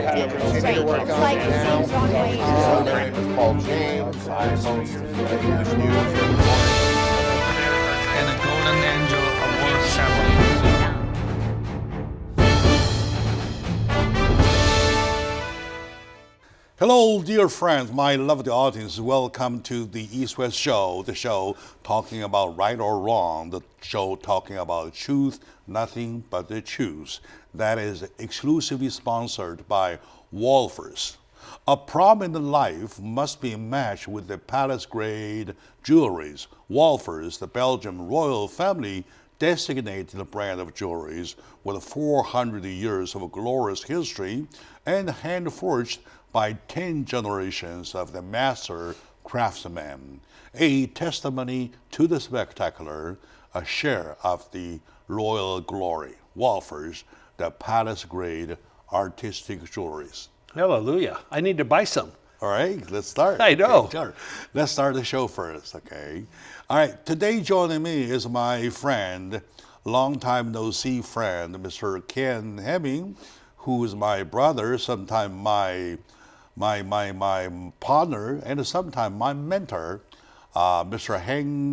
acting straight. It's like the same John Wayne. My name is Paul James. I host English News. And the Golden Angel Award ceremony. Hello, dear friends, my lovely audience. Welcome to the East-West Show, the show talking about right or wrong, the show talking about truth, nothing but the truth. That is exclusively sponsored by Wolfers. A prominent life must be matched with the palace-grade jewelries. Wolfers, the Belgian royal family, designated the brand of jewelries with 400 years of glorious history and hand-forged by 10 generations of the master craftsmen, a testimony to the spectacular, a share of the royal glory. Wolfers, the palace-grade artistic jewelries. Hallelujah. I need to buy some. All right, let's start. I know. Okay, sure. Let's start the show first, okay? All right, today joining me is my friend, long-time no-see friend, Mr. Ken Hemming, who is my brother, sometime my partner, and sometimes my mentor, Mr.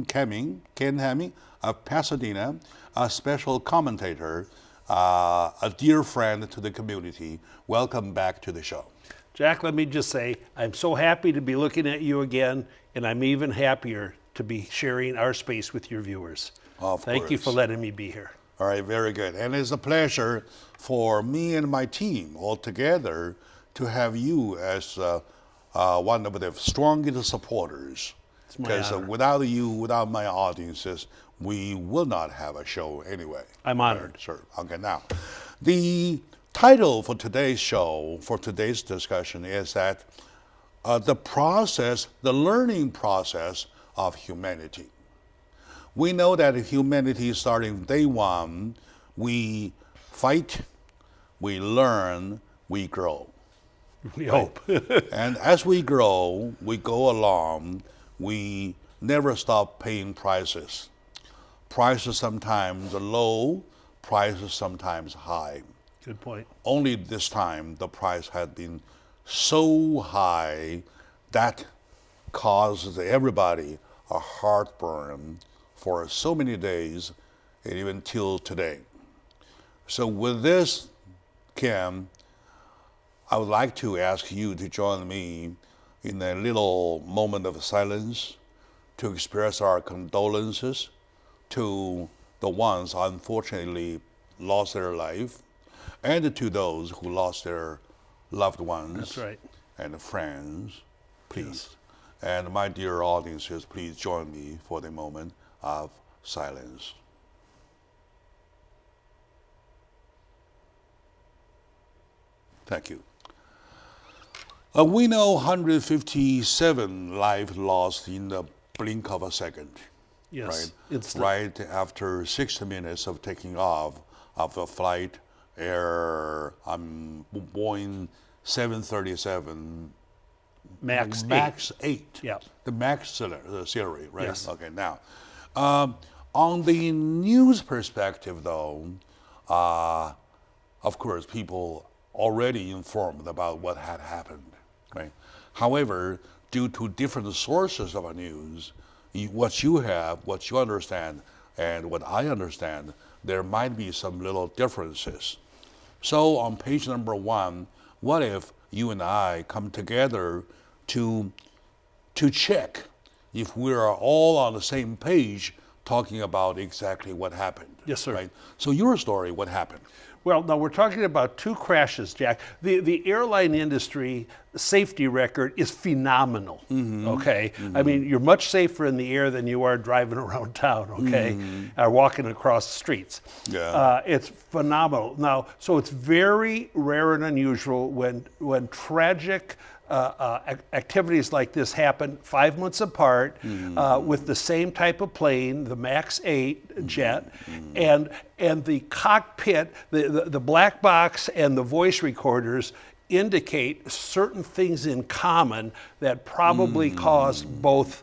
Ken Hemming of Pasadena, a special commentator, a dear friend to the community. Welcome back to the show. Jack, let me just say, I'm so happy to be looking at you again, and I'm even happier to be sharing our space with your viewers. Thank you for letting me be here. All right, very good. And it's a pleasure for me and my team all together to have you as one of the strongest supporters. Because without you, without my audiences, we will not have a show anyway. I'm honored. Sure. Okay, now, the title for today's show, for today's discussion, is that the learning process of humanity. We know that humanity, starting day one, we fight, we learn, we grow. We hope. And as we grow, we go along, we never stop paying prices. Prices sometimes low, prices sometimes high. Good point. Only this time the price had been so high that causes everybody a heartburn for so many days and even till today. So with this, Kim, I would like to ask you to join me in a little moment of silence to express our condolences to the ones unfortunately lost their life and to those who lost their loved ones. That's right. And friends, please. Yes. And my dear audiences, please join me for the moment of silence. Thank you. We know 157 lives lost in the blink of a second. Yes. Right? Right after 60 minutes of taking off of a flight, Boeing 737 Max 8. Yeah. The Max series, right? Yes. Okay, now, on the news perspective, though, of course, people already informed about what had happened, right? However, due to different sources of news, what you have, what you understand, and what I understand, there might be some little differences. So on page number 1, what if you and I come together to check if we are all on the same page talking about exactly what happened? Yes, sir. Right? So your story, what happened? Well, now we're talking about 2 crashes, Jack. The airline industry safety record is phenomenal, okay? I mean, you're much safer in the air than you are driving around town, okay? Or walking across the streets. Yeah. It's phenomenal. Now, so it's very rare and unusual when tragic activities like this happen 5 months apart with the same type of plane, the Max 8 jet, and the cockpit, the black box and the voice recorders indicate certain things in common that probably caused both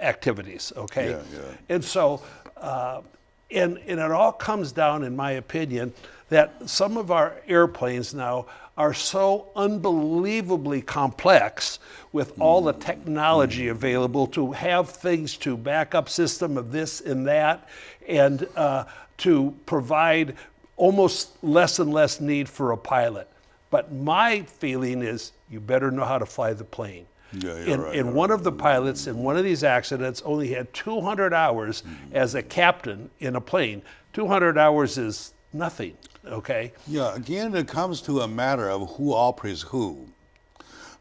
activities, okay? Yeah, yeah. And so And it all comes down, in my opinion, that some of our airplanes now are so unbelievably complex with all the technology available to have things to backup system of this and that, and to provide almost less and less need for a pilot. But my feeling is you better know how to fly the plane. And one of the pilots in one of these accidents only had 200 hours as a captain in a plane. 200 hours is nothing, okay? Yeah, again, it comes to a matter of who operates who.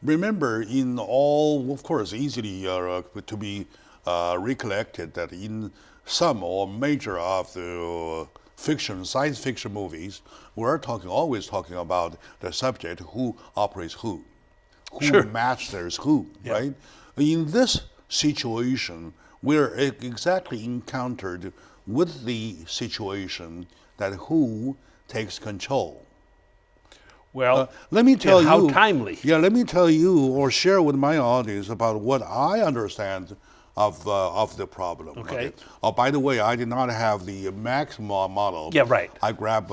Remember, in all, of course, easily to be recollected that in some or major of the science fiction movies, we're always talking about the subject who operates who masters who, right? In this situation, we're exactly encountered with the situation that who takes control. Well, let me tell you how timely. Yeah, let me tell you or share with my audience about what I understand of the problem. Okay. Oh, by the way, I did not have the Max model. Yeah, right. I grabbed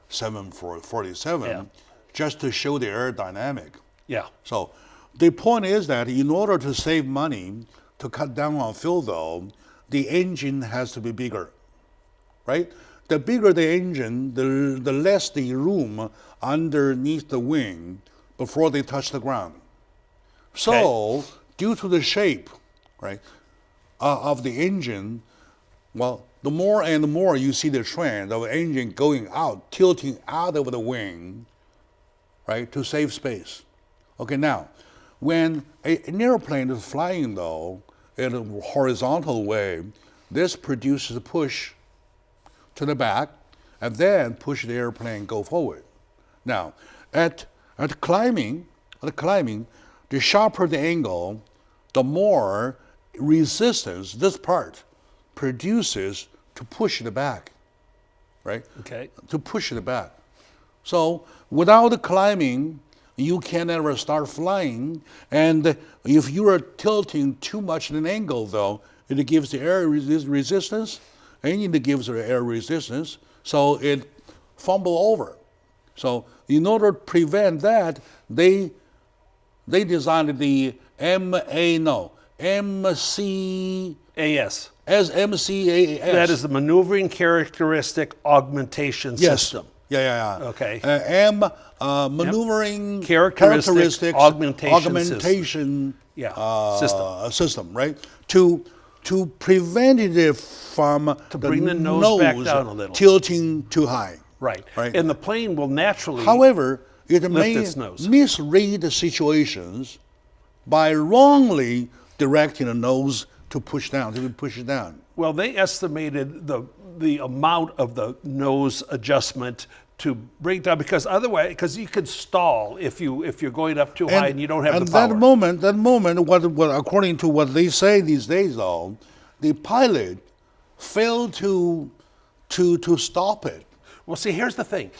747 just to show the aerodynamic. Yeah. So the point is that in order to save money, to cut down on fuel though, the engine has to be bigger, right? The bigger the engine, the less the room underneath the wing before they touch the ground. So due to the shape, right, of the engine, well, the more and more you see the trend of the engine going out, tilting out of the wing, right, to save space. Okay, now, when an airplane is flying though, in a horizontal way, this produces a push to the back, and then push the airplane go forward. Now, at climbing, the sharper the angle, the more resistance this part produces to push it back, right? Okay. To push it back. So without the climbing, you can never start flying. And if you are tilting too much at an angle, though, it gives the air resistance, and it gives the air resistance, so it fumble over. So in order to prevent that, they designed the MCAS. As MCAS. That is the Maneuvering Characteristic Augmentation System. Yeah. Okay. Maneuvering Characteristic augmentation system, right? To prevent it from bring the nose back down a little, tilting too high. Right. And the plane will naturally However, it may its nose. misread the situations by wrongly directing the nose to push it down. Well, they estimated the amount of the nose adjustment to bring it down, because otherwise, because you could stall if you're going up too high and you don't have the power. And that moment, what according to what they say these days, though, the pilot failed to stop it. Well, see, here's the thing.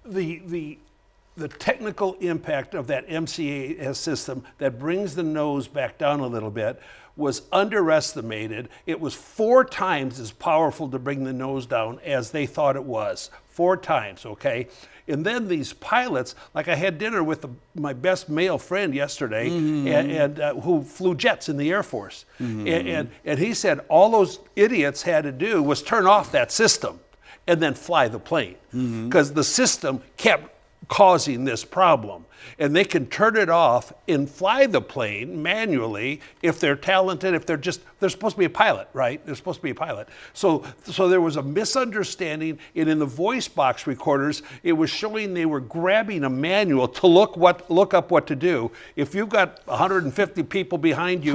The technical impact of that MCAS system that brings the nose back down a little bit was underestimated. It was 4 times as powerful to bring the nose down as they thought it was. 4 times, okay? And then these pilots, like I had dinner with my best male friend yesterday, and who flew jets in the Air Force. And he said all those idiots had to do was turn off that system and then fly the plane, because the system kept causing this problem. And they can turn it off and fly the plane manually if they're talented, if they're supposed to be a pilot, right? They're supposed to be a pilot. So there was a misunderstanding, and in the voice box recorders, it was showing they were grabbing a manual to look up what to do. If you've got 150 people behind you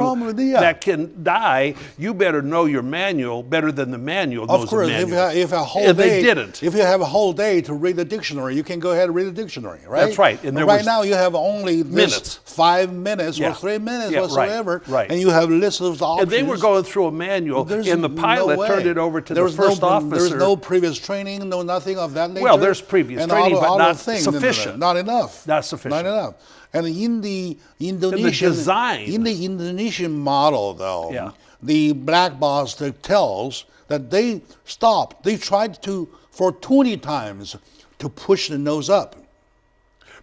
that can die, you better know your manual better than the manual knows the manual. Of course, if a whole day, they didn't. If you have a whole day to read the dictionary, you can go ahead and read the the dictionary, right? That's right. And But there right was now you have only minutes. 5 minutes Yeah. or 3 minutes Yeah, whatsoever, right. and you have lists of options. And they were going through a manual, and the pilot no turned way. it over to There the was first officer. There's no previous training, no nothing of that nature. Well, there's previous and training, but not things. sufficient. Not enough. Not sufficient. Not enough. And in the Indonesian design. in the Indonesian model, though, Yeah. the black box that tells that they stopped. They tried to for 20 times to push the nose up.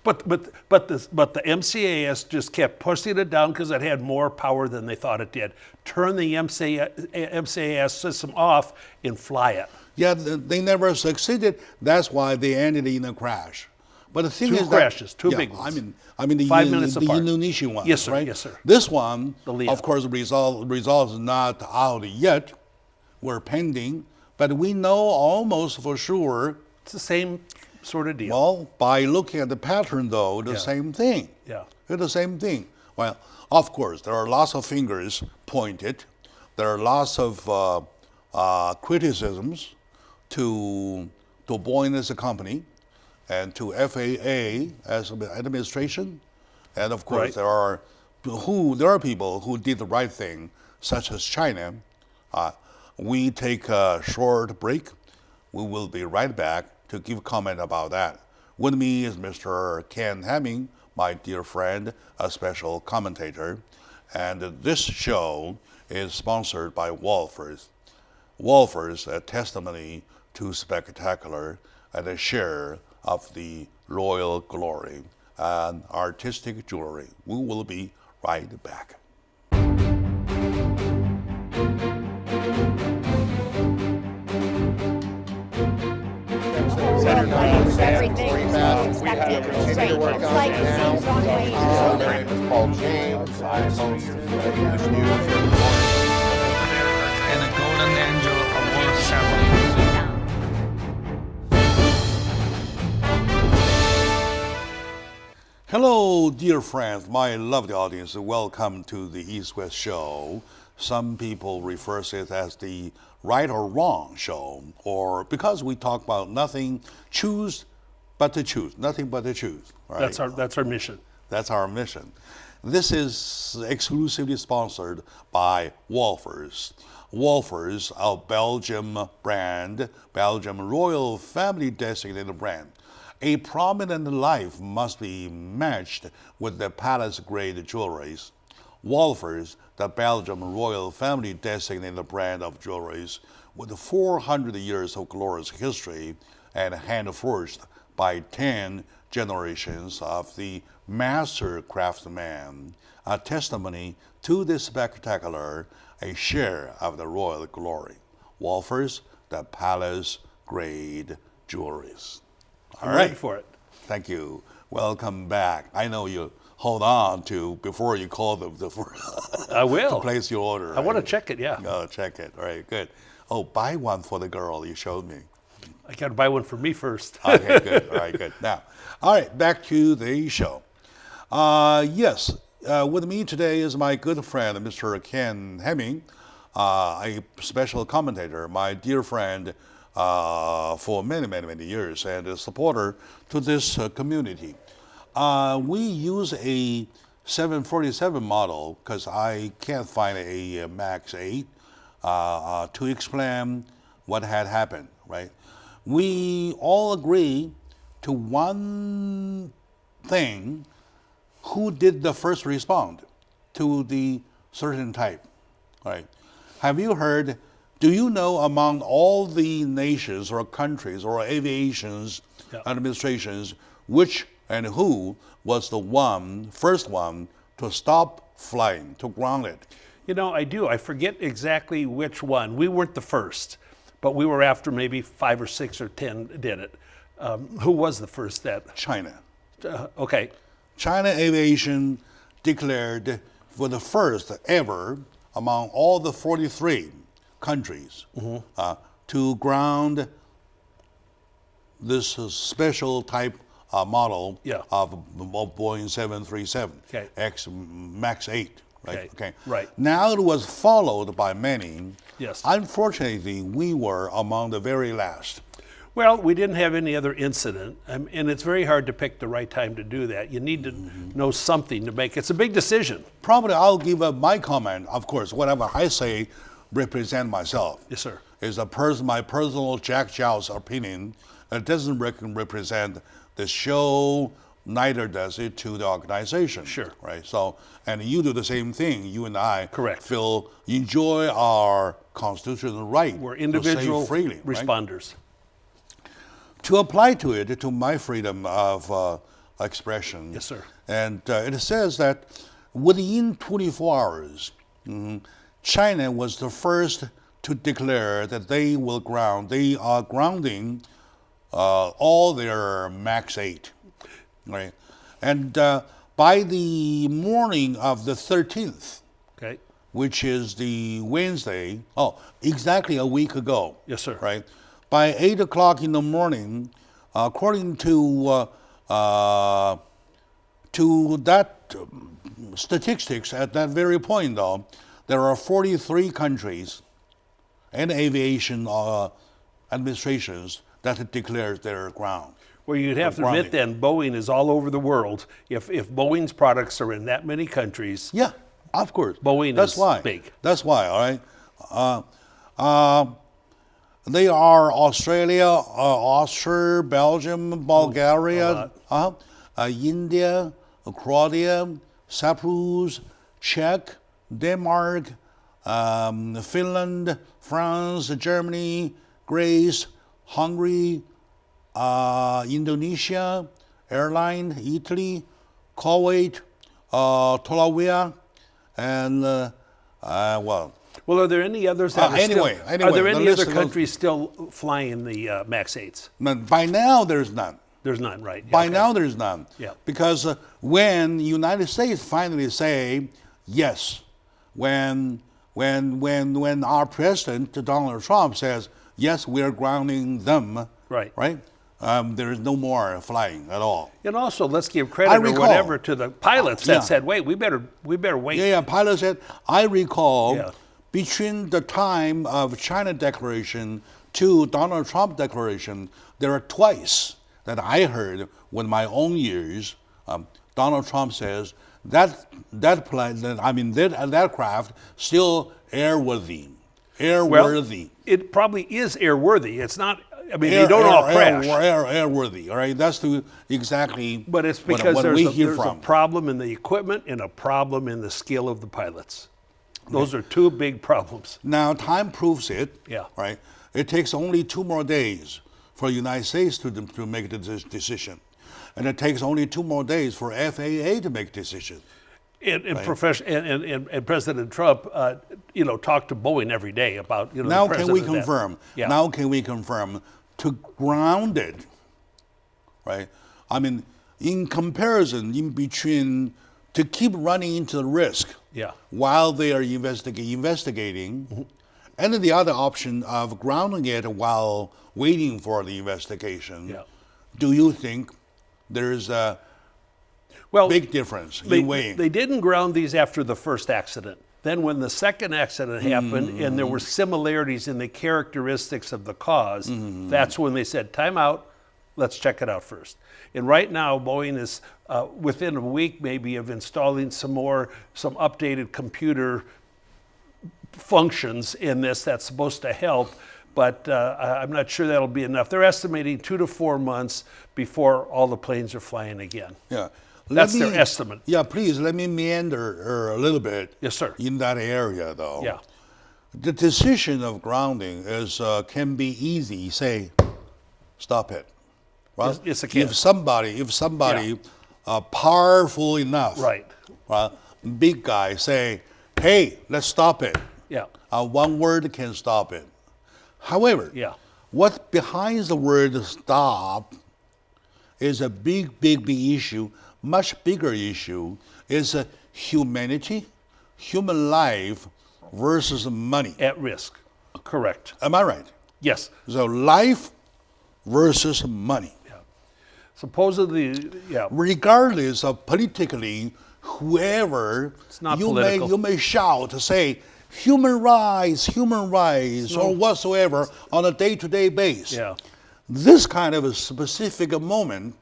But the MCAS just kept pushing it down because it had more power than they thought it did. Turn the MCAS system off and fly it. Yeah, they never succeeded. That's why they ended in a crash. But the thing Two is crashes, that, two yeah, big ones. I mean the 5 minutes the apart. Indonesian one, Yes, sir, right? yes, sir. This one, The Leo. of course, results not out yet. We're pending, but we know almost for sure. It's the same sort of deal. Well, by looking at the pattern, though, the Yeah. same thing. Yeah. It's the same thing. Well, of course, there are lots of fingers pointed. There are lots of criticisms to Boeing as a company and to FAA as an administration. And of course, Right. there are people who did the right thing, such as China. We take a short break. We will be right back to give comment about that. With me is Mr. Ken Hemming, my dear friend, a special commentator. And this show is sponsored by Wolfers. Wolfers, a testimony to spectacular and a share of the royal glory and artistic jewelry. We will be right back. Everything is expected to straight. It's like it seems wrong way. My name is Paul James. I host the English News. And a Golden Angel Award ceremony. Hello, dear friends, my lovely audience. Welcome to the East West Show. Some people refer to it as the right or wrong show, or because we talk about nothing, choose but to choose, nothing but to choose. Right? That's our mission. That's our mission. This is exclusively sponsored by Wolfers. Wolfers, a Belgium brand, Belgium royal family designated brand. A prominent life must be matched with the palace-grade jewelries. Wolfers, the Belgium royal family designated brand of jewelries with 400 years of glorious history and hand-forged by 10 generations of the master craftsman, a testimony to the spectacular, a share of the royal glory. Wolfers, the palace-grade jewelries. I'm ready for it. Thank you. Welcome back. I know you hold on to before you call them I will. to place your order. I want to check it, yeah. Oh, check it. All right, good. Oh, buy one for the girl you showed me. I got to buy one for me first. Okay, good. All right, good. Now, all right, back to the show. Yes, with me today is my good friend, Mr. Ken Hemming, a special commentator, my dear friend for many, many, many years, and a supporter to this community. We use a 747 model because I can't find a Max 8 to explain what had happened, right? We all agree to one thing: who did the first respond to the certain type, right? Have you heard? Do you know among all the nations or countries or aviations administrations, which and who was the first one to stop flying, to ground it? You know, I do. I forget exactly which one. We weren't the first, but we were after maybe 5 or 6 or 10 did it. Who was the first that? China. Okay. China Aviation declared for the first ever among all the 43 countries to ground this special type model of Boeing 737 X Max 8. Right? Okay. Right. Now it was followed by many. Yes. Unfortunately, we were among the very last. Well, we didn't have any other incident, and it's very hard to pick the right time to do that. You need to know something to make. It's a big decision. Probably I'll give my comment. Of course, whatever I say represent myself. Yes, sir. Is my personal Jack Chow's opinion. It doesn't represent the show, neither does it to the organization. Sure. Right. So, and you do the same thing. You and I Correct. enjoy our constitutional right. We're individual to say freely, responders. Right? To apply to it, to my freedom of expression. Yes, sir. And it says that within 24 hours, China was the first to declare that they are grounding all their Max 8, right? And by the morning of the 13th, Okay. which is the Wednesday, exactly a week ago. Yes, sir. Right? By 8 o'clock in the morning, according to that statistics at that very point, though, there are 43 countries and aviation administrations that have declared their ground. Well, you'd have to admit then Boeing is all over the world. If Boeing's products are in that many countries, Yeah, of course. Boeing That's is why. big. That's why, all right? They are Australia, Austria, Belgium, Bulgaria, India, Croatia, Cyprus, Czech, Denmark, Finland, France, Germany, Greece, Hungary, Indonesia, Ireland, Italy, Kuwait, Tulawiya, and Well, are there any others that are anyway, are there the any list other of those- countries still flying the Max 8s? by now there's none. There's none, right? By Okay. now there's none. Yeah. Because when the United States finally say yes, when our president Donald Trump says yes, we're grounding them. Right. Right. There is no more flying at all. And also, let's give I credit or recall- whatever to the pilots that yeah. said, "Wait, we better wait." Yeah. Pilot said, I recall Yeah. between the time of China declaration to Donald Trump declaration, there are twice that I heard with my own ears. Donald Trump says that plane, that craft still airworthy. Well, it probably is airworthy. It's not. I mean, they don't all crash. Airworthy, all right? That's exactly But it's what because we there's hear a from. problem in the equipment and a problem in the skill of the pilots. Those are two big problems. Now, time proves it, Yeah. right? It takes only 2 more days for the United States to make the decision. And it takes only 2 more days for FAA to make a decision. And President Trump, talked to Boeing every day about, Now the can we president of that. confirm? Yeah. Now can we confirm to ground it, right? I mean, in comparison, in between, to keep running into the risk Yeah. while they are investigating, and then the other option of grounding it while waiting for the investigation. Yeah. Do you think there's a big difference in weighing? They didn't ground these after the first accident. Then when the second accident happened and there were similarities in the characteristics of the cause, that's when they said, time out, let's check it out first. And right now, Boeing is within a week maybe of installing some updated computer functions in this that's supposed to help, but I'm not sure that'll be enough. They're estimating 2 to 4 months before all the planes are flying again. Yeah. That's their estimate. Yeah, please let me meander a little bit. Yes, sir. In that area, though. Yeah. The decision of grounding can be easy. Say, stop it. Right? Yes, it can. If somebody powerful enough, Right. big guy say, hey, let's stop it. Yeah. One word can stop it. However, Yeah. what behind the word stop is a big issue. Much bigger issue is humanity, human life versus money. At risk. Correct. Am I right? Yes. So life versus money. Supposedly, yeah. Regardless of politically, whoever not you political. may shout to say human rights or whatsoever on a day-to-day basis. Yeah. this kind of a specific moment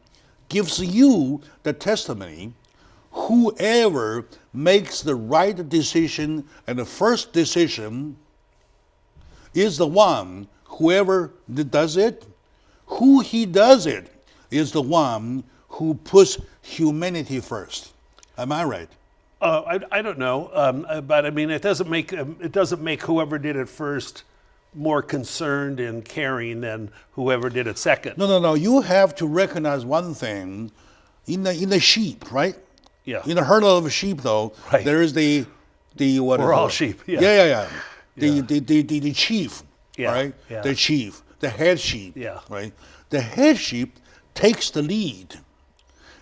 gives you the testimony. Whoever makes the right decision and the first decision is the one, whoever does it, who he does it is the one who puts humanity first. Am I right? I don't know, but I mean, it doesn't make whoever did it first more concerned and caring than whoever did it second. No. You have to recognize one thing. In the sheep, right? Yeah. In a herd of sheep, though, Right. there is the what? We're is all it? sheep, yeah. Yeah. The chief, Yeah, right? yeah. The chief, the head sheep, Yeah. right? The head sheep takes the lead,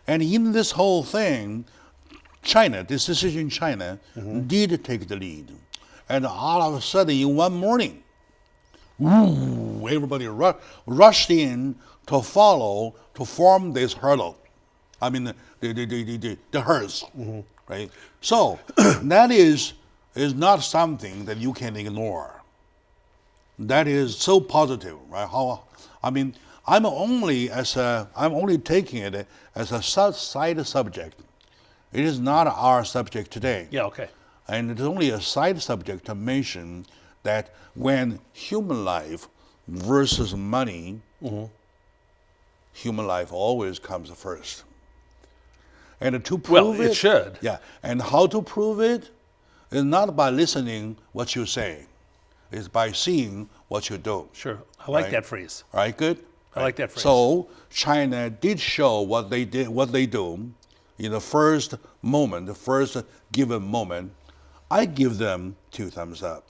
and in this whole thing, China, this decision in China, did take the lead, and all of a sudden, in one morning, everybody rushed in to follow to form this hurdle. I mean the herds, right? So that is not something that you can ignore. That is so positive, right? I'm only taking it as a side subject. It is not our subject today. Yeah, okay. And it's only a side subject to mention that when human life versus money, human life always comes first. And to prove Well, it should. Yeah. And how to prove it is not by listening what you say. It's by seeing what you do. Sure. I like Right. that phrase. All right, good? I like that phrase. So China did show what they do in the first moment, the first given moment. I give them 2 thumbs up.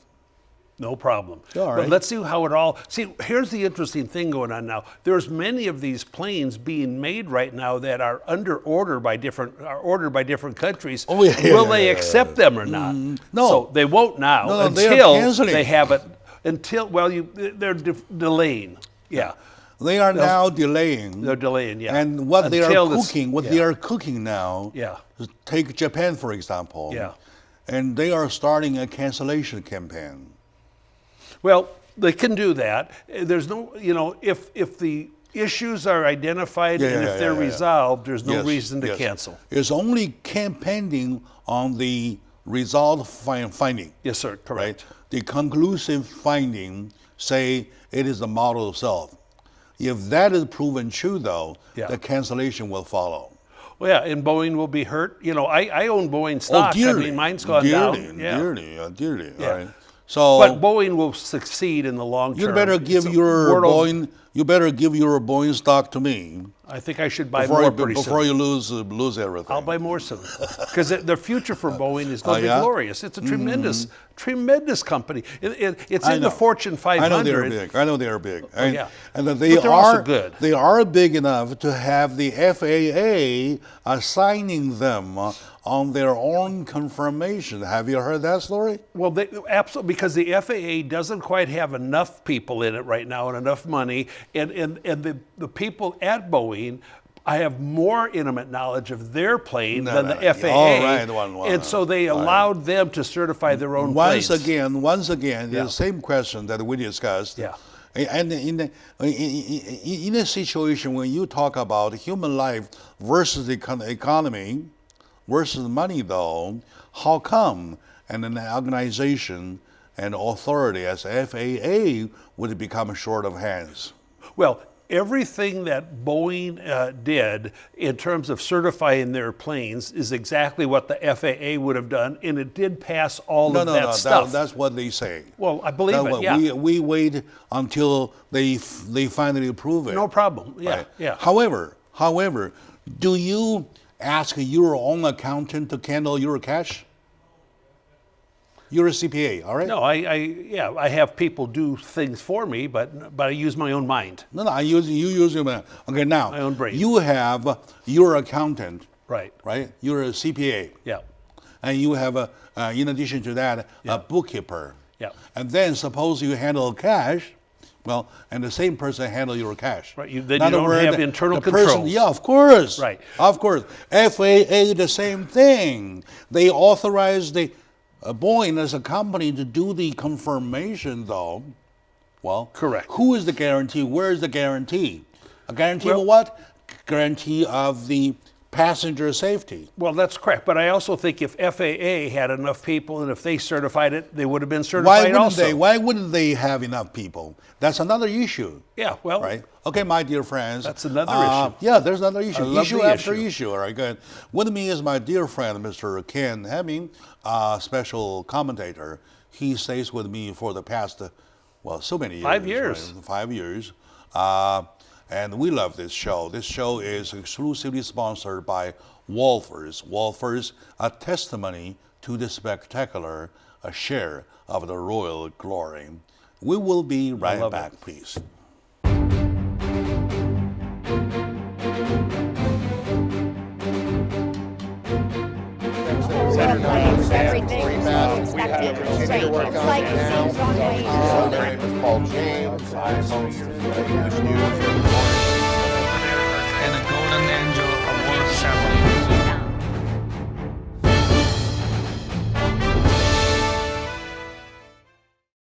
No problem. All But right. let's see how it all. See, here's the interesting thing going on now. There's many of these planes being made right now that are ordered by different countries. Oh, yeah, Will yeah, they yeah, accept them or not? no. So they won't now No, they are until canceling. they have it. They're delaying. Yeah. They are now delaying. They're delaying. Yeah. And what they are Until this- cooking, yeah. they are cooking now. Yeah. Take Japan for example. Yeah. And they are starting a cancellation campaign. Well, they can do that. There's no, if the issues are identified and if they're resolved, there's no reason to cancel. It's only campaigning on the result finding. Yes, sir. Correct. Right? The conclusive finding say it is the model itself. If that is proven true, though, Yeah. the cancellation will follow. Well, yeah, and Boeing will be hurt. I own Boeing stock. Dearly. I mean, mine's gone down. Yeah. Dearly. Yeah. Right? So, But Boeing will succeed in the long term. you better give It's a your world- Boeing. You better give your Boeing stock to me I think I should buy more pretty before soon. you lose everything. I'll buy more soon because the future for Boeing is going to be yeah? glorious. It's a tremendous company. It's I in know. the Fortune 500. I know they're big. I know they're big. yeah. And that they But they're also are good. They are big enough to have the FAA assigning them on their own confirmation. Have you heard that story? Well, absolutely, because the FAA doesn't quite have enough people in it right now and enough money, and the people at Boeing, I have more intimate knowledge of their plane than the FAA. All right, and so they allowed them to certify their own Once planes. again, the same question that we discussed. Yeah. And in a situation when you talk about human life versus the economy versus money, though, how come an organization and authority as FAA would become short of hands? Well, everything that Boeing did in terms of certifying their planes is exactly what the FAA would have done, and it did pass all of that stuff. That's what they say. Well, I believe That's it, what- yeah. We wait until they finally approve it. No problem. Yeah, Right. yeah. However, do you ask your own accountant to handle your cash? You're a CPA, all right? No, I have people do things for me, but I use my own mind. No, you use your mind. Okay, now My own brain. you have your accountant, Right. right? You're a CPA, Yeah. and you have in addition to that, a bookkeeper. Yeah. And then suppose you handle cash, well, and the same person handle your cash. Right, then In you other don't words, have internal the person- controls. Yeah, of course. Right. Of course. FAA, the same thing. They authorize the Boeing as a company to do the confirmation, though. Well, Correct. Who is the guarantee? Where is the guarantee? A guarantee Well- of what? Guarantee of the passenger safety. Well, that's correct. But I also think if FAA had enough people and if they certified it, they would have been Why certified wouldn't also. they? Why wouldn't they have enough people? That's another issue. Yeah, well, Right. Okay, my dear friends. That's another issue. Yeah, there's another issue. love Issue the after issue. issue. All right, good. With me is my dear friend, Mr. Ken Hemming, special commentator. He stays with me for the past, so many years. 5 years. Right? 5 years. And we love this show. This show is exclusively sponsored by Wolfers. Wolfers, a testimony to the spectacular, a share of the royal glory. We will be right love back, it. please. Airplanes, everything's expected and straight. It's like it seems on My waves. name is Paul James. I host English news. and a Golden Angel Award ceremony.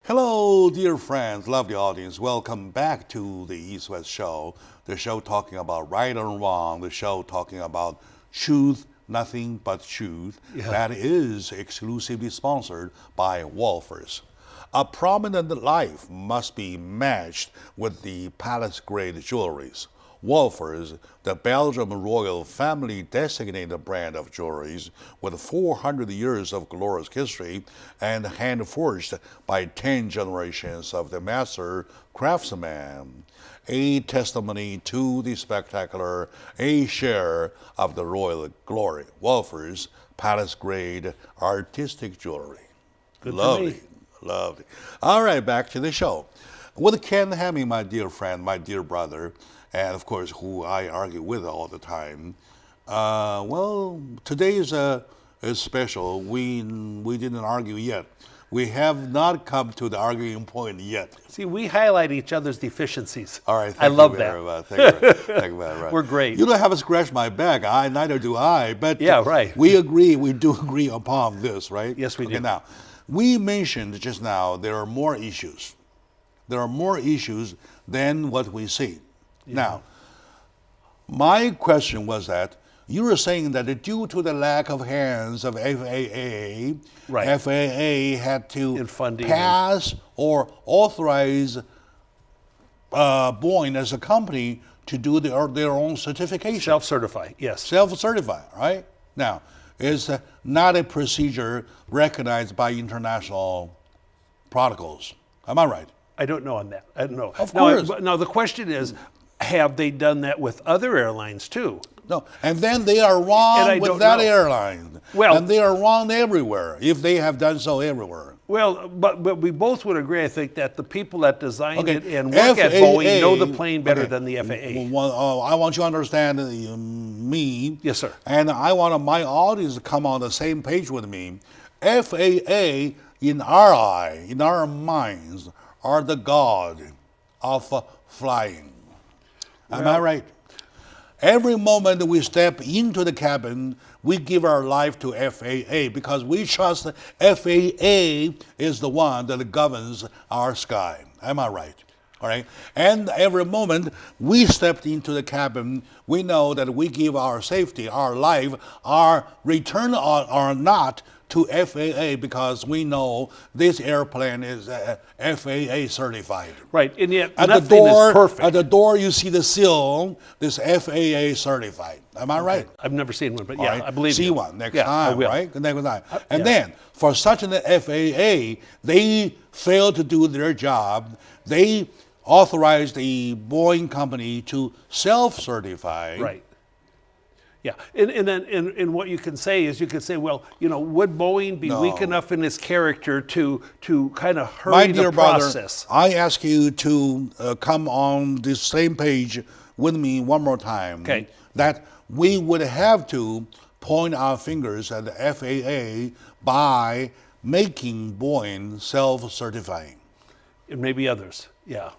Hello, dear friends, lovely audience. Welcome back to the East West Show, the show talking about right and wrong, the show talking about truth, nothing but truth. That is exclusively sponsored by Wolfers. A prominent life must be matched with the palace-grade jewelries. Wolfers, the Belgium royal family designated brand of jewelries with 400 years of glorious history and hand-forged by 10 generations of the master craftsman. A testimony to the spectacular, a share of the royal glory. Wolfers, palace-grade artistic jewelry. Good for Lovely. me. Lovely. All right, back to the show. With Ken Hemming, my dear friend, my dear brother, and of course, who I argue with all the time. Today is special. We didn't argue yet. We have not come to the arguing point yet. See, we highlight each other's deficiencies. All right, I love that. Thank you very much. We're great. You don't have to scratch my back. Neither do I. But Yeah, right. We agree. We do agree upon this, right? Yes, we Okay, do. now, we mentioned just now there are more issues. There are more issues than what we see. Now, my question was that you were saying that due to the lack of hands of FAA, Right. FAA had to In funding pass or authorize Boeing as a company to do their own certification. Self-certify, yes. Self-certify, right? Now, it's not a procedure recognized by international protocols. Am I right? I don't know on that. I don't know. Of course. Now, the question is, have they done that with other airlines too? No, and then they are And wrong I with don't that know. airline. Well- and they are wrong everywhere if they have done so everywhere. Well, but we both would agree, I think, that the people that designed Okay, it and work at FAA Boeing know the plane better okay, than the FAA. I want you to understand me. Yes, sir. And I want my audience to come on the same page with me. FAA, in our eye, in our minds, are the god of flying. Am I right? Every moment we step into the cabin, we give our life to FAA because we trust FAA is the one that governs our sky. Am I right? All right. And every moment we stepped into the cabin, we know that we give our safety, our life, our return or not to FAA because we know this airplane is FAA certified. Right, and yet At nothing is perfect. At the door, you see the seal. This FAA certified. Am I right? I've never seen one, but All yeah, right. I believe See you. one next Yeah, I time, will. right? Next time. And yeah. then for such an FAA, they failed to do their job. They authorized the Boeing company to self-certify. Right. Yeah, and then and what you can say is you could say, well, would Boeing be No. weak enough in its character to kind of My hurry dear the process? brother, I ask you to come on this same page with me one more time. Okay. That we would have to point our fingers at the FAA by making Boeing self-certifying. And maybe others. Yeah.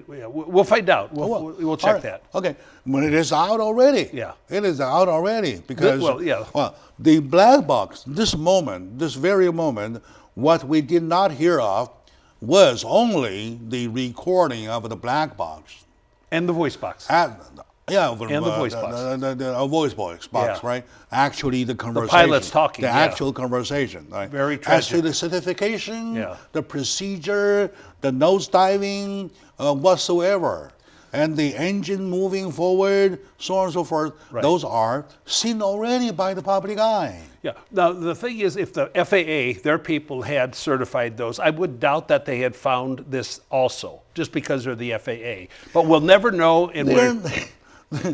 We'll find out. We'll check All right. that. Okay. When it is out already. Yeah. It is out already because Well, yeah. The black box, this very moment, what we did not hear of, was only the recording of the black box. And the voice box. And the voice box. The voice box, Yeah. right? Actually, the conversation. pilot's talking, The yeah. actual conversation, right? Very As to tragic. the certification, Yeah. the procedure, the nose diving, whatsoever, and the engine moving forward, so on and so forth, Right. those are seen already by the public eye. Yeah. Now, the thing is, if the FAA, their people, had certified those, I would doubt that they had found this also, just because they're the FAA. But we'll never know, and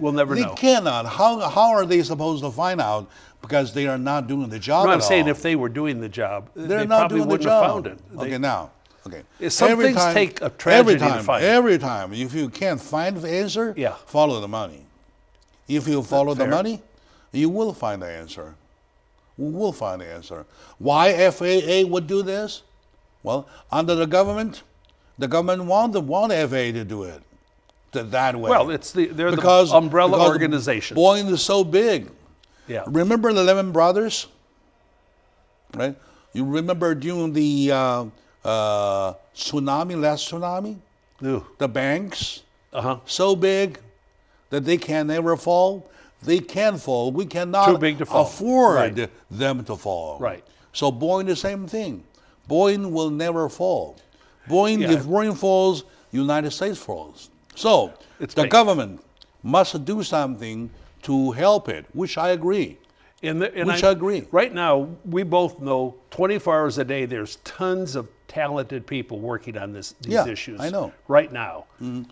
we'll never They know. cannot. How are they supposed to find out? Because they are not doing the job No, at I'm saying all. if they were doing the job, They're they not probably doing the wouldn't job. have found it. Okay, now, okay. Some Every things time- take a tragedy to find. Every time, if you can't find the answer, Yeah. follow the money. If you follow the fair? money, you will find the answer. We will find the answer. Why FAA would do this? Well, under the government want the FAA to do it that way. Well, they're because the umbrella because organization. Boeing is so big. Yeah. Remember the Lehman Brothers? Right? You remember during the tsunami, last tsunami? Ew. The banks, Uh-huh. so big that they can never fall. They can fall. We cannot Too big to fall. afford Right. them to fall. Right. So Boeing, the same thing. Boeing will never fall. Boeing, Yeah. if Boeing falls, United States falls. So It's the big. government must do something to help it, which I agree. Which I agree. Right now, we both know 24 hours a day, there's tons of talented people working on these Yeah, issues. I know. Right now. And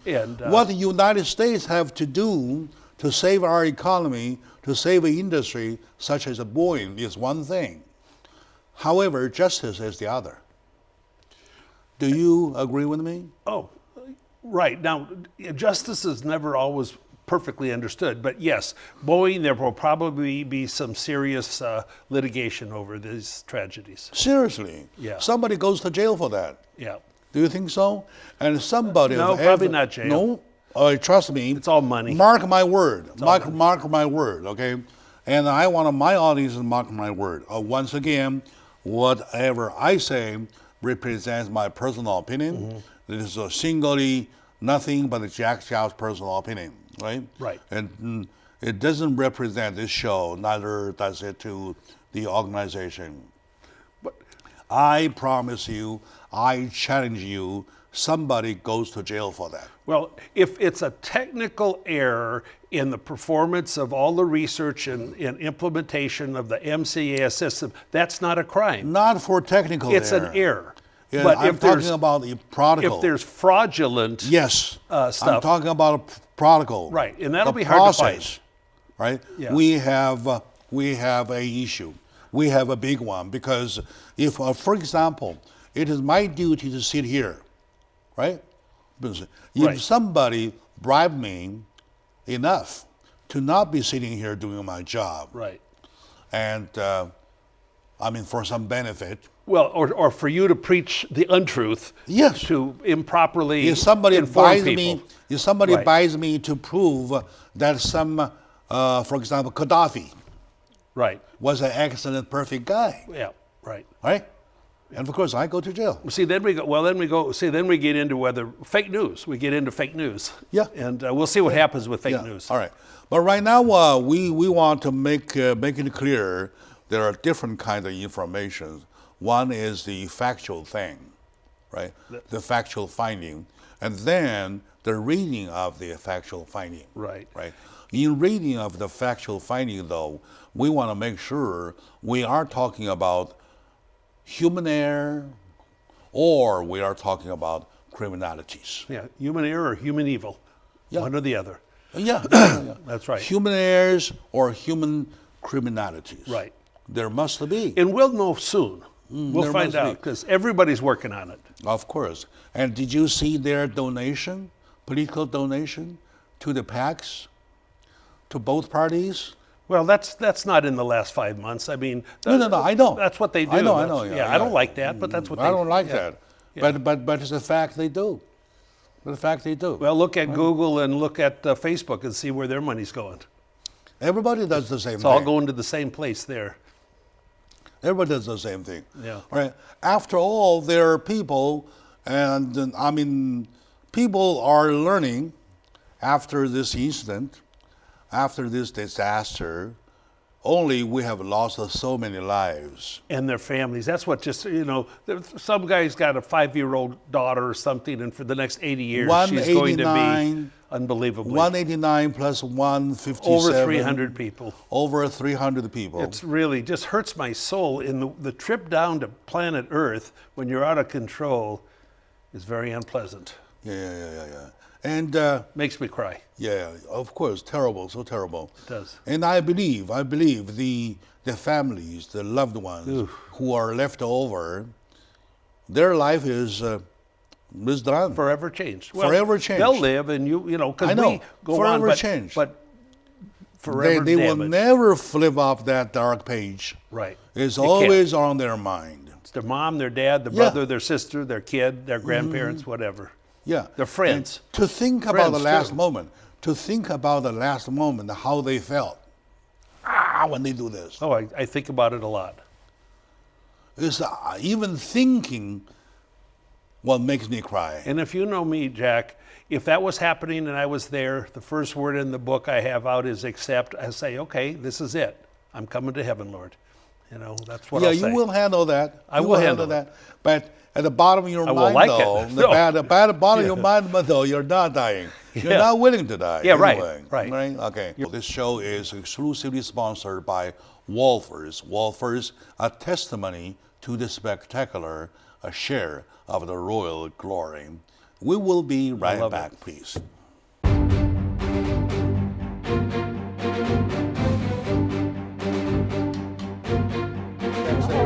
What the United States have to do to save our economy, to save an industry such as Boeing is one thing. However, justice is the other. Do you agree with me? Oh, right. Now, justice is never always perfectly understood, but yes, Boeing, there will probably be some serious litigation over these tragedies. Seriously. Yeah. Somebody goes to jail for that. Yeah. Do you think so? And somebody No, of probably ever- not jail. No, trust me. It's all money. Mark my word. Mark my word. Okay, and I want my audience to mark my word. Once again, whatever I say represents my personal opinion. Mm-hmm. This is a singly nothing but Jack Chow's personal opinion, right? Right. And it doesn't represent this show. Neither does it to the organization. But I promise you, I challenge you, somebody goes to jail for that. well, if it's a technical error in the performance of all the research and implementation of the MCAS system, that's not a crime. Not for technical It's error. an error. Yeah, But I'm if there's talking about the protocol. if there's fraudulent, yes, I'm stuff, talking about a protocol. right, and that'll The be hard to find. process, right? Yeah. We have a issue. We have a big one because if, for example, it is my duty to sit here, right? If Right. somebody bribed me enough to not be sitting here doing my job, Right. and for some benefit. Well, or for you to preach the untruth, Yes. to improperly If somebody inform buys people. me, if somebody Right. buys me to prove that some, for example, Gaddafi Right. was an excellent, perfect guy, Yeah. Right. right? And of course, I go to jail. See, then we go. Well, then we go. See, then we get into whether fake news. We get into fake news. Yeah. And we'll see what happens with fake Yeah. news. All right. But right now, we want to make it clear there are different kinds of information. One is the factual thing, right? The factual finding, and then the reading of the factual finding. Right. Right. In reading of the factual finding, though, we want to make sure we are talking about human error, or we are talking about criminalities. Yeah. Human error or human evil. Yeah. One or the other. Yeah. That's right. Human errors or human criminalities. Right. There must be. And we'll know soon. We'll there find must be. out because everybody's working on it. Of course. And did you see their donation, political donation, to the PACs, to both parties? Well, that's not in the last 5 months. I mean, No, I know. That's what they do. I know. That's- Yeah, I don't like that, but that's what they I don't like yeah. that. But it's a fact they do. But the fact they do. Well, look at Google and look at Facebook and see where their money's going. Everybody does the same It's thing. all going to the same place there. Everybody does the same thing. Yeah. All right. After all, there are people And I mean, people are learning after this incident, after this disaster, only we have lost so many lives. And their families. That's what just, some guy's got a 5-year-old daughter or something, and for the next 80 years, she's going to be unbelievably. 189 plus 157. Over 300 people. Over 300 people. It's really just hurts my soul. In the trip down to planet Earth, when you're out of control, is very unpleasant. Yeah. And makes me cry. yeah, of course, terrible, so terrible. It does. And I believe the families, the loved ones who are left over, their life is done. Forever changed. Forever changed. They'll live, and because I know. we go Forever on, changed. but forever They will damaged. never flip off that dark page. Right. It's They can't. always on their mind. It's their mom, their dad, their Yeah. brother, their sister, their kid, their grandparents, whatever. Yeah. Their friends. And to think about the Friends, last too. moment, how they felt when they do this. Oh, I think about it a lot. It's even thinking what makes me cry. And if you know me, Jack, if that was happening and I was there, the first word in the book I have out is accept. I say, okay, this is it. I'm coming to heaven, Lord. That's what I'll say. You will handle that. I You will handle that. But at the bottom of your I will mind, like though, it. the bottom of your mind, though, you're not dying. You're Yeah. not willing to die. Yeah, right, anyway, right. Okay. This show is exclusively sponsored by Wolfers. Wolfers, a testimony to the spectacular, a share of the royal glory. We will be right love back, it. please.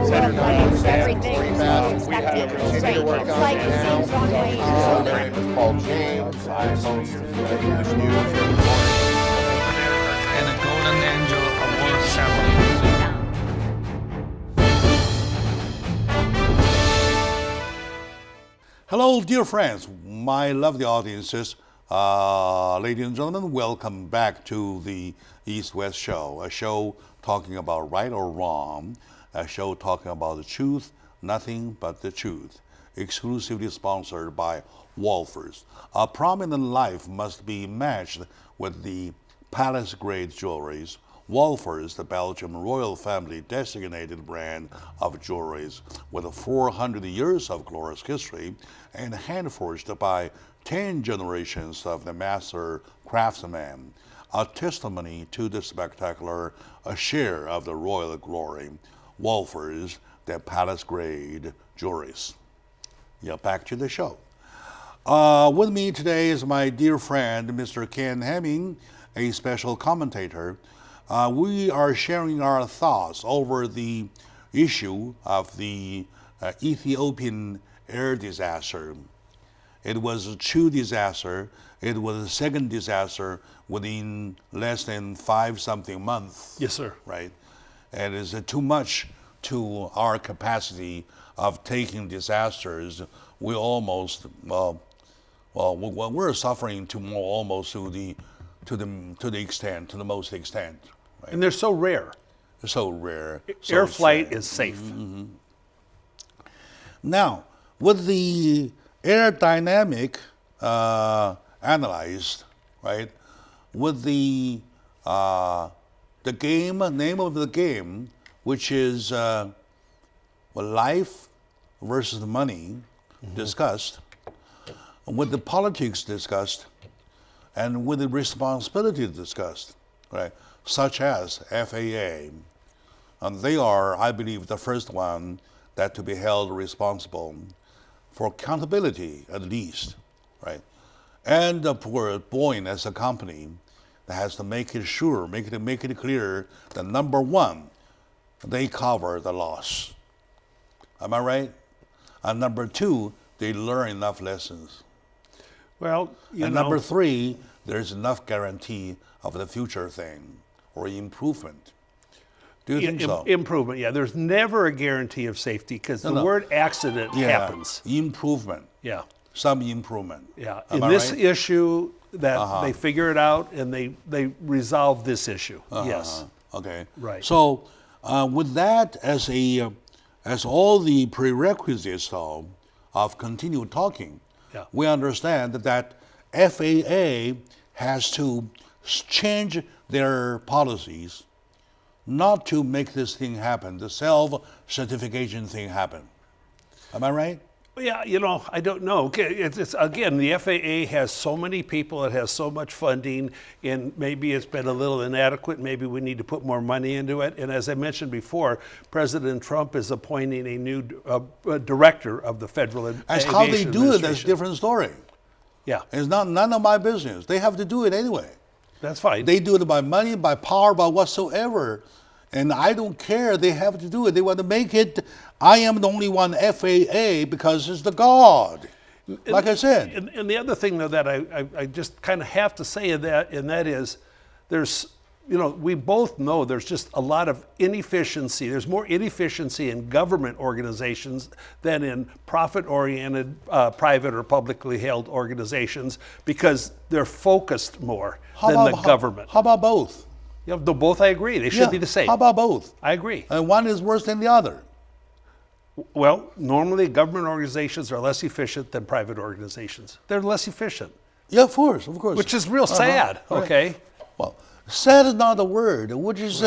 Everything is expected to straight. It's like seeing Broadway. My name is Paul James. I host the English News and And a Golden Angel Award ceremony. Hello, dear friends, my lovely audiences, ladies and gentlemen, welcome back to the East-West Show, a show talking about right or wrong, a show talking about the truth, nothing but the truth, exclusively sponsored by Wolfers. A prominent life must be matched with the palace-grade jewelries. Wolfers, the Belgian royal family designated brand of jewelries with 400 years of glorious history and hand-forged by 10 generations of the master craftsman, a testimony to the spectacular, a share of the royal glory. Wolfers, the palace-grade jewelries. Yeah, back to the show. With me today is my dear friend, Mr. Ken Hemming, a special commentator. We are sharing our thoughts over the issue of the Ethiopian air disaster. It was a true disaster. It was a second disaster within less than 5-something months. Yes, sir. Right? And it's too much to our capacity of taking disasters. We almost, we're suffering almost to the most extent. Right? And they're so rare. So rare. Air flight is safe. Now, with the aerodynamic analyzed, right? With the name of the game, which is life versus money, discussed, with the politics discussed, and with the responsibility discussed, right? Such as FAA, and they are, I believe, the first one that to be held responsible for accountability, at least, right? And for Boeing as a company that has to make it sure, make it clear that number one, they cover the loss. Am I right? And number two, they learn enough lessons. Well, And number three, there's enough guarantee of the future thing or improvement. Do you think so? Improvement, yeah. There's never a guarantee of safety because the word accident happens. Improvement. Yeah, Some improvement. yeah. Am In I this right? issue, that they figure it out and they resolve this issue. Yes. Okay. Right. So with that as all the prerequisites, though, of continued talking, Yeah. we understand that FAA has to change their policies not to make this thing happen, the self-certification thing happen. Am I right? Yeah, I don't know. Okay, it's again, the FAA has so many people, it has so much funding, and maybe it's been a little inadequate. Maybe we need to put more money into it. And as I mentioned before, President Trump is appointing a new director of the Federal As Aviation how they do it, that's a Administration. different story. Yeah, It's none of my business. They have to do it anyway. that's fine. They do it by money, by power, by whatsoever. And I don't care. They have to do it. They want to make it. I am the only one FAA because it's the God. Like I said. And the other thing, though, that I just kind of have to say in that is there's, we both know there's just a lot of inefficiency. There's more inefficiency in government organizations than in profit-oriented private or publicly held organizations because they're focused more than the government. How about both? Yeah, both I agree. They should be the same. How about both? I agree. And one is worse than the other. Well, normally government organizations are less efficient than private organizations. They're less efficient, Yeah, of course. which is real sad, Right. okay? Well, sad is not the word, which is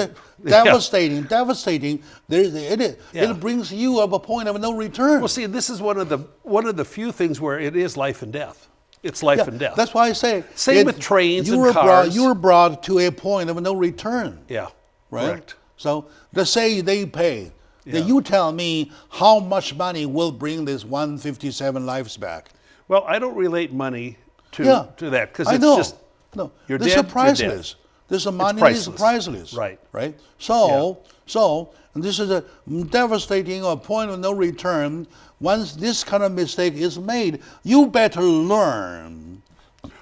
devastating. Devastating. It brings you up a point of no return. Well, see, this is one of the few things where it is life and death. It's life and death. That's why I say Same with trains you and were cars. You were brought to a point of no return. Yeah, Right. correct. So let's say they pay. Yeah. Then you tell me how much money will bring this 157 lives back. Well, I don't relate money to that because I it's know. just no. you're This dead, is you're dead. priceless. This is money is priceless. priceless. Right. Right. So and this is a devastating or point of no return. Once this kind of mistake is made, you better learn.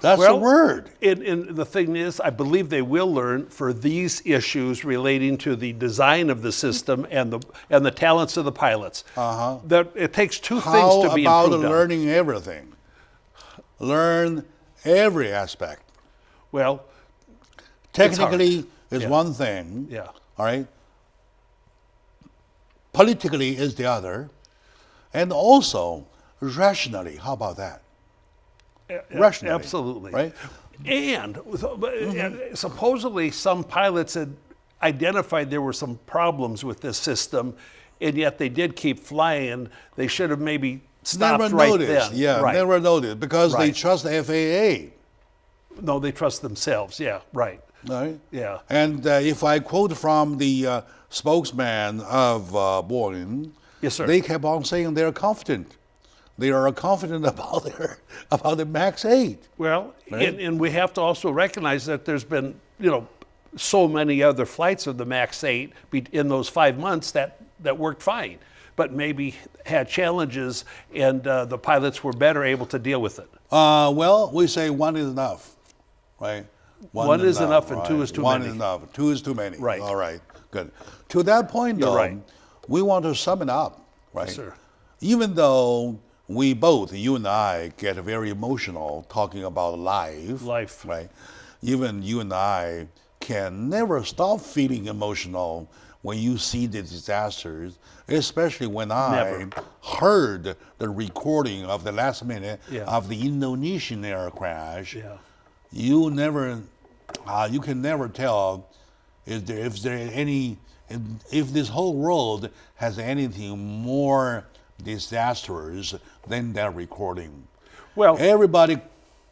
That's the word. And the thing is, I believe they will learn for these issues relating to the design of the system and the talents of the pilots. That it takes two things to be How improved about on. learning everything? Learn every aspect. Well, Technically is Yeah. one thing. yeah, All right. Politically is the other, and also rationally. How about that? Rationally, absolutely. right? And supposedly some pilots had identified there were some problems with this system, and yet they did keep flying. They should have maybe stopped Never right noticed. then. Yeah, right. never noticed because they Right. trust the FAA. No, they trust themselves. Yeah, right. Right? Yeah. And if I quote from the spokesman of Boeing, Yes, sir. they kept on saying they're confident. They are confident about the Max 8. Well, Right. and we have to also recognize that there's been, so many other flights of the Max 8 in those 5 months that worked fine, but maybe had challenges, and the pilots were better able to deal with it. Well, we say one is enough, right? One is enough and two right. is too One many. is enough. Two is too many. Right. All right. Good. To that point, You're though, right. we want to sum it up, right? sir. Even though we both, you and I, get very emotional talking about life, right? Even you and I can never stop feeling emotional when you see the disasters, especially when I Never. heard the recording of the last minute Yeah. of the Indonesian air crash. Yeah. You can never tell if this whole world has anything more disastrous than that recording. Well, Everybody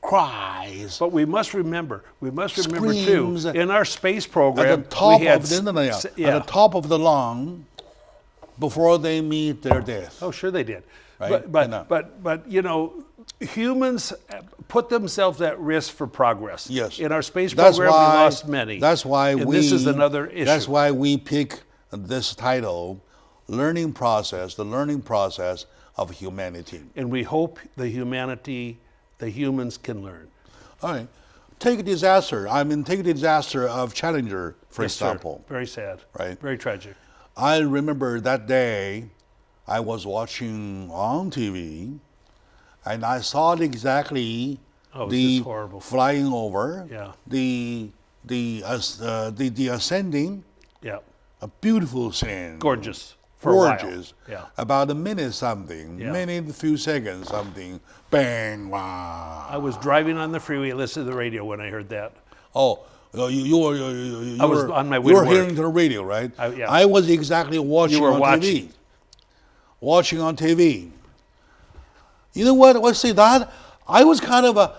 cries but we must remember Screams too, in our space at program, the top we had of the s- at the top of the lung before they meet their death. Oh, sure they did. Right? But humans put themselves at risk for progress. Yes. In our space That's program, why, we lost many. That's why and this is another issue. That's why we pick this title, the learning process of humanity. And we hope the humans can learn. All right. Take a disaster. Take the disaster of Challenger, for Yes, sir. example. Very sad. Right. Very tragic. I remember that day I was watching on TV and I saw exactly Oh, the it's horrible. flying over, Yeah. the ascending, Yeah. a beautiful scene. Gorgeous. For a while. gorgeous. Yeah. About a minute something, Yeah. minute, few seconds something, bang, wow. I was driving on the freeway, listening to the radio when I heard that. Oh, you I was were, on my way you to were work. hearing to the radio, right? Yeah. I was exactly watching You were on watching. TV. Watching on TV. You know what? I say that I was kind of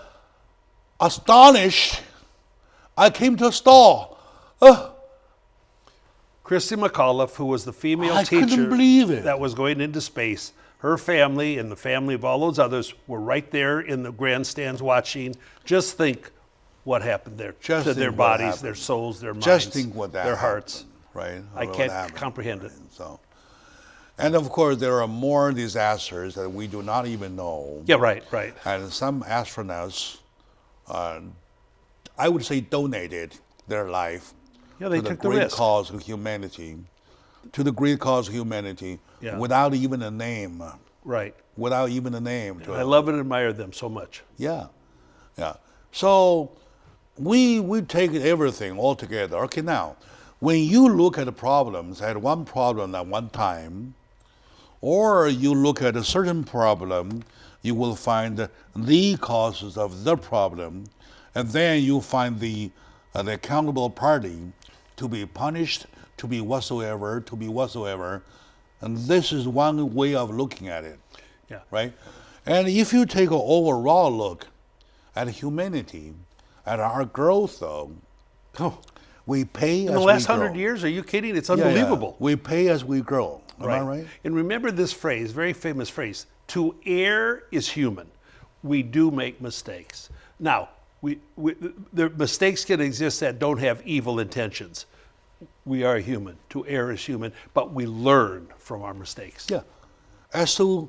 astonished. I came to a stall. Christy McAuliffe, who was the female I teacher couldn't believe it. that was going into space, her family and the family of all those others were right there in the grandstands watching. Just think what happened there Just to think their what bodies, their happened. souls, their minds, Just think what that their happened, hearts. right? I What can't happened, comprehend it. right? So, and of course, there are more disasters that we do not even know. Yeah, right, right. And some astronauts, I would say, donated their life Yeah, they to the took the great risk. cause of humanity, to the great cause of humanity, Yeah. without even a name, Right. without even a name. To I it. love and admire them so much. Yeah, yeah. So we take everything all together. Okay, now, when you look at the problems, at one problem at one time, or you look at a certain problem, you will find the causes of the problem, and then you find the accountable party to be punished, to be whatsoever, and this is one way of looking at it. Yeah. Right? And if you take an overall look at humanity, at our growth, though, we pay In as the last we grow. 100 years, are you kidding? It's Yeah, yeah. unbelievable. We pay as we grow. Am I right? And remember this phrase, very famous phrase, to err is human. We do make mistakes. Now, the mistakes can exist that don't have evil intentions. We are human. To err is human, but we learn from our mistakes. Yeah. As to,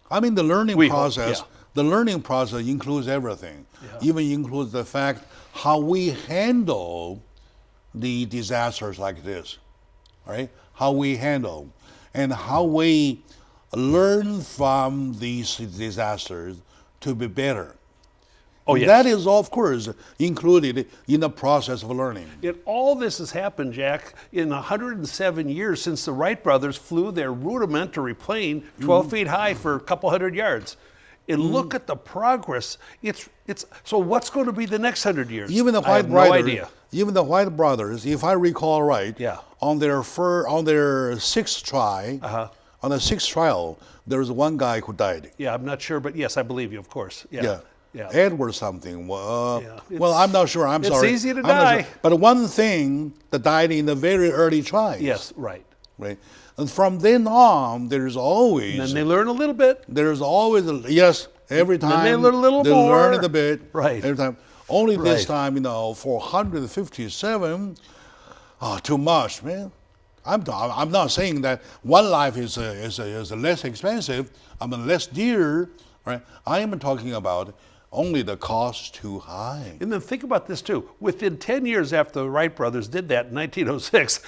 I mean, the learning We hope, process. yeah. The learning process includes everything. Yeah. Even includes the fact how we handle the disasters like this, right? How we handle, and how we learn from these disasters to be better. Oh, And yes. that is, of course, included in the process of learning. And all this has happened, Jack, in 107 years since the Wright brothers flew their rudimentary plane 12 feet high for a couple hundred yards. And look at the progress. It's so what's going to be the next 100 years? Even the I White have brothers, no idea. even the White brothers, if I recall right, Yeah. on their sixth try, on the sixth trial, there was one guy who died. Yeah, I'm not sure, but yes, I believe you, of course. Yeah. Yeah. Edward something. Well, Yeah, well, I'm not sure. I'm it's sorry. easy to I'm not die. sure. But one thing that died in the very early tries. Yes, right. Right. And from then on, there's always And then they learn a little bit. there's always yes. Every time they learn a little they more. learn it a bit. Right. Every time. Only this Right. time, 457. Too much, man. I'm not saying that one life is less expensive. I mean less dear, right? I am talking about only the cost too high. And then think about this too. Within 10 years after the Wright brothers did that in 1906,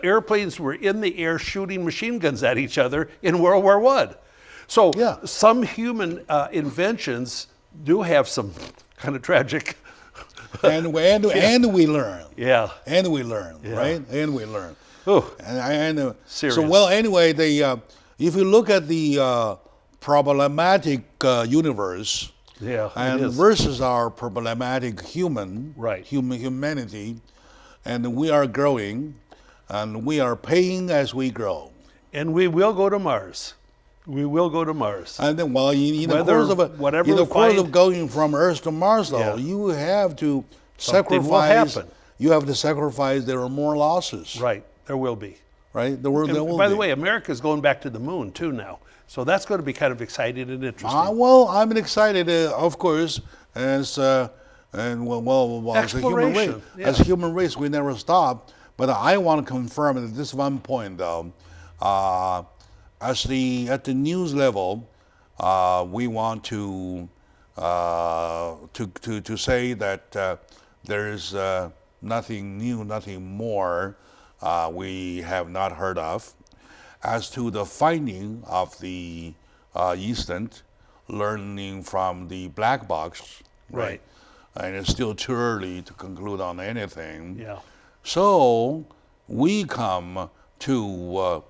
airplanes were in the air shooting machine guns at each other in World War I. So Yeah. some human inventions do have some kind of tragic. and we learn. Yeah. And we learn, Yeah. right? And we learn. Oh, So Serious. well, anyway, if you look at the problematic universe, yeah. it and is. versus our problematic Right. humanity, and we are growing, and we are paying as we grow. And we will go to Mars. We will go to Mars. And then, well, in the Whether- course of whatever in the we course find- of going from Earth to Mars, though, Yeah. you have to Something will sacrifice. happen. You have to sacrifice. There are more losses, Right. There will be. right? There will By the be. way, America's going back to the moon too now. So that's going to be kind of exciting and interesting. Well, I'm excited, of course, as as a human race. Exploration, yeah. As a human race, we never stop. But I want to confirm at this one point, though, at the news level, we want to say that there is nothing new, nothing more we have not heard of. As to the finding of the incident, learning from the black box, Right. And it's still too early to conclude on anything. Yeah. So we come to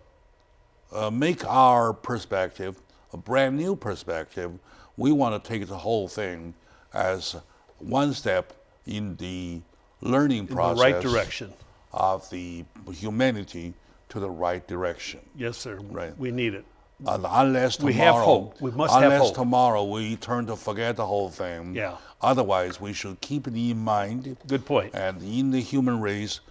make our perspective a brand new perspective. We want to take the whole thing as one step in the learning process, the right direction of the humanity to the right direction. Yes, sir. Right. We need it. Unless tomorrow, we have hope. We must have hope. Unless tomorrow we turn to forget the whole thing. Yeah. Otherwise, we should keep it in mind. Good point. And in the human race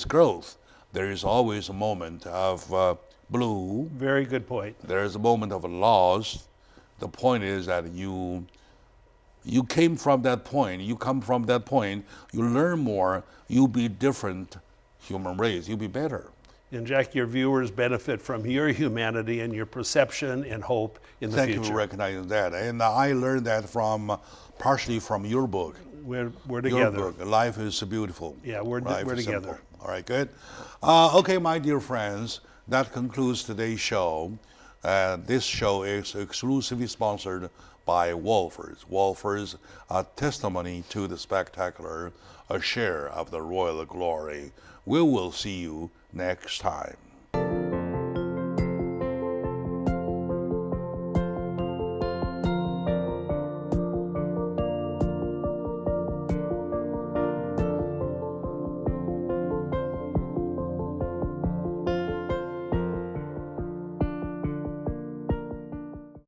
growth, there is always a moment of blue. Very good point. There is a moment of loss. The point is that you came from that point. You come from that point. You learn more. You'll be different human race. You'll be better. And Jack, your viewers benefit from your humanity and your perception and hope in the future. Thank you for recognizing that. And I learned that partially from your book. We're Your together. book, Life is Beautiful. Yeah, we're Life is together. Simple. All right, good. Okay, my dear friends, that concludes today's show. This show is exclusively sponsored by Wolfers. Wolfers, a testimony to the spectacular, a share of the royal glory. We will see you next time.